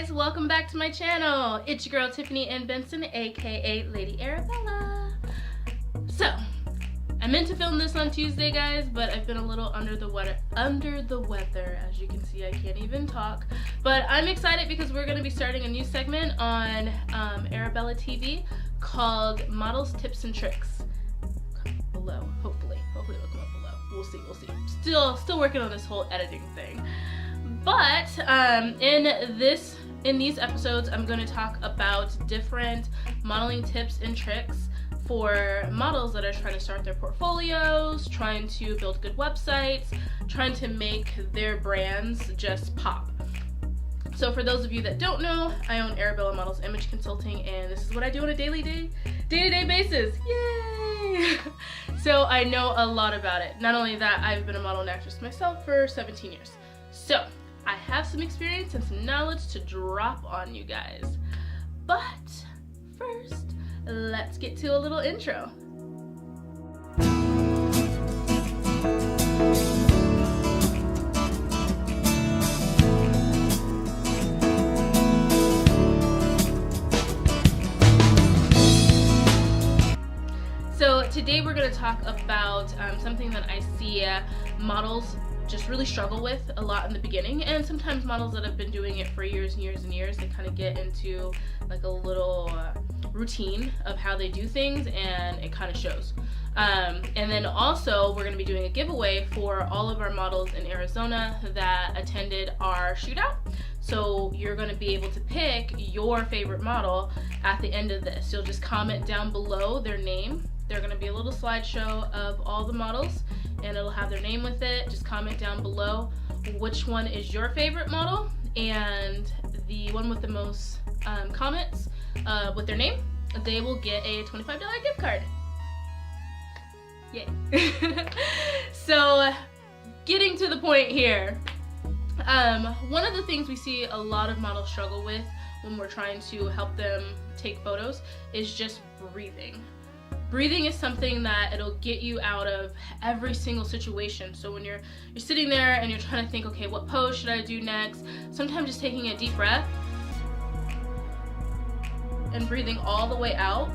guys, welcome back to my channel. It's your girl Tiffany N Benson, aka Lady Arabella. So, I meant to film this on Tuesday, guys, but I've been a little under the weather. As you can see, I can't even talk. But I'm excited because we're going to be starting a new segment on Arabella TV called Models, Tips, and Tricks. Below, hopefully it'll come up below. We'll see. Still working on this whole editing thing. But in these episodes, I'm going to talk about different modeling tips and tricks for models that are trying to start their portfolios, trying to build good websites, trying to make their brands just pop. So for those of you that don't know, I own Arabella Models Image Consulting, and this is what I do on a day-to-day basis. Yay! So I know a lot about it. Not only that, I've been a model and actress myself for 17 years. So I have some experience and some knowledge to drop on you guys. But first, let's get to a little intro. So today we're going to talk about something that I see models just really struggle with a lot in the beginning, and sometimes models that have been doing it for years and years and years, they kind of get into like a little routine of how they do things, and it kind of shows. And then also we're going to be doing a giveaway for all of our models in Arizona that attended our shootout. So you're going to be able to pick your favorite model at the end of this. You'll just comment down below their name. They're going to be a little slideshow of all the models, and it'll have their name with it. Just comment down below which one is your favorite model, and the one with the most comments with their name, they will get a $25 gift card. Yay. So getting to the point here, one of the things we see a lot of models struggle with when we're trying to help them take photos is just breathing. Breathing is something that it'll get you out of every single situation. So when you're sitting there and you're trying to think, okay, what pose should I do next? Sometimes just taking a deep breath and breathing all the way out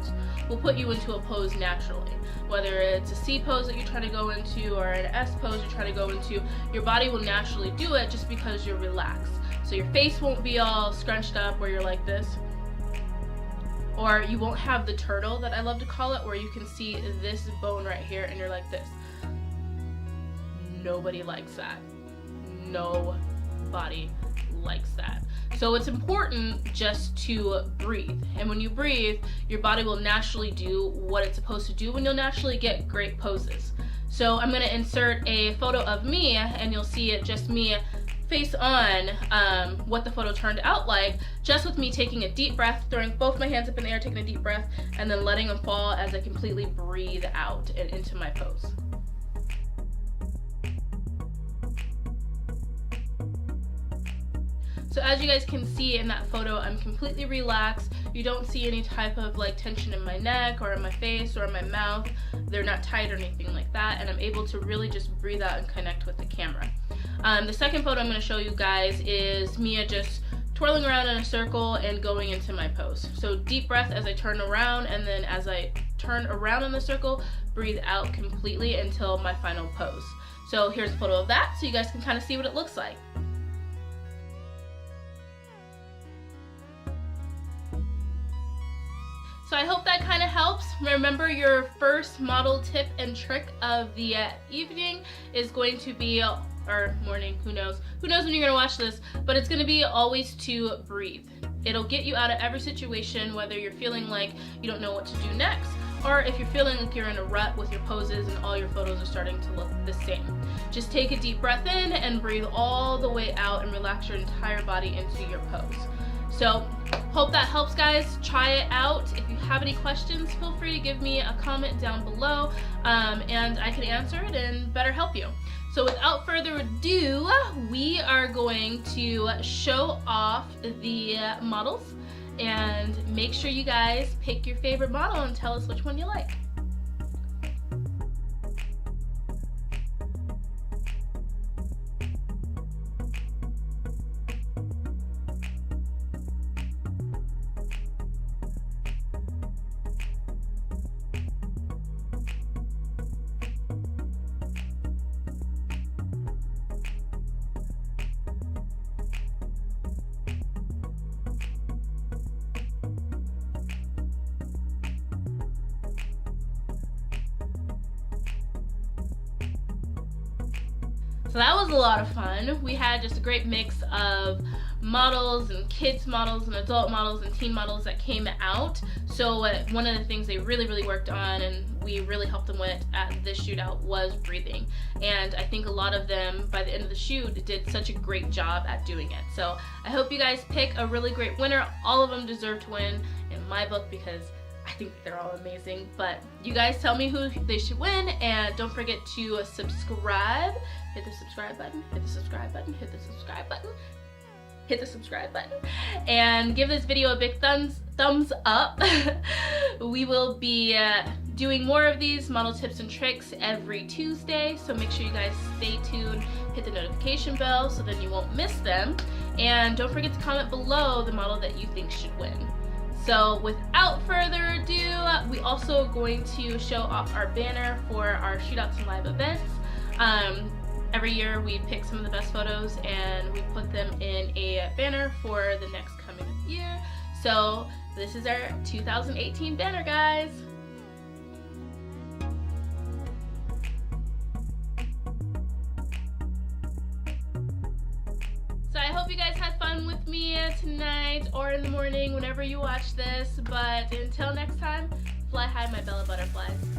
will put you into a pose naturally. Whether it's a C pose that you're trying to go into or an S pose you're trying to go into, your body will naturally do it just because you're relaxed. So your face won't be all scrunched up where you're like this. Or you won't have the turtle that I love to call it, where you can see this bone right here and you're like this. Nobody likes that. Nobody likes that. So it's important just to breathe. And when you breathe, your body will naturally do what it's supposed to do, and you'll naturally get great poses. So I'm gonna insert a photo of me, and you'll see it just me face on what the photo turned out like, just with me taking a deep breath, throwing both my hands up in the air, taking a deep breath, and then letting them fall as I completely breathe out and into my pose. So as you guys can see in that photo, I'm completely relaxed. You don't see any type of like tension in my neck or in my face or in my mouth. They're not tight or anything like that, and I'm able to really just breathe out and connect with the camera. The second photo I'm going to show you guys is me just twirling around in a circle and going into my pose. So deep breath as I turn around, and then as I turn around in the circle, breathe out completely until my final pose. So here's a photo of that so you guys can kind of see what it looks like. So I hope that kind of helps. Remember, your first model tip and trick of the evening is going to be, or morning, who knows when you're gonna watch this, but it's gonna be always to breathe. It'll get you out of every situation, whether you're feeling like you don't know what to do next, or if you're feeling like you're in a rut with your poses and all your photos are starting to look the same. Just take a deep breath in and breathe all the way out and relax your entire body into your pose. So hope that helps, guys. Try it out. If you have any questions, feel free to give me a comment down below, and I can answer it and better help you. So without further ado, we are going to show off the models, and make sure you guys pick your favorite model and tell us which one you like. So that was a lot of fun. We had just a great mix of models and kids models and adult models and teen models that came out. So one of the things they really worked on, and we really helped them with at this shootout, was breathing. And I think a lot of them by the end of the shoot did such a great job at doing it. So I hope you guys pick a really great winner. All of them deserve to win in my book because I think they're all amazing. But you guys tell me who they should win, and don't forget to subscribe. Hit the subscribe button, hit the subscribe button, hit the subscribe button, hit the subscribe button, and give this video a big thumbs up. We will be doing more of these model tips and tricks every Tuesday, so make sure you guys stay tuned, hit the notification bell so then you won't miss them, and don't forget to comment below the model that you think should win. So without further ado, we also are going to show off our banner for our shootouts and live events. Every year we pick some of the best photos and we put them in a banner for the next coming year. So this is our 2018 banner, guys. So I hope you guys had fun with me tonight or in the morning, whenever you watch this. But until next time, fly high, my Bella butterflies.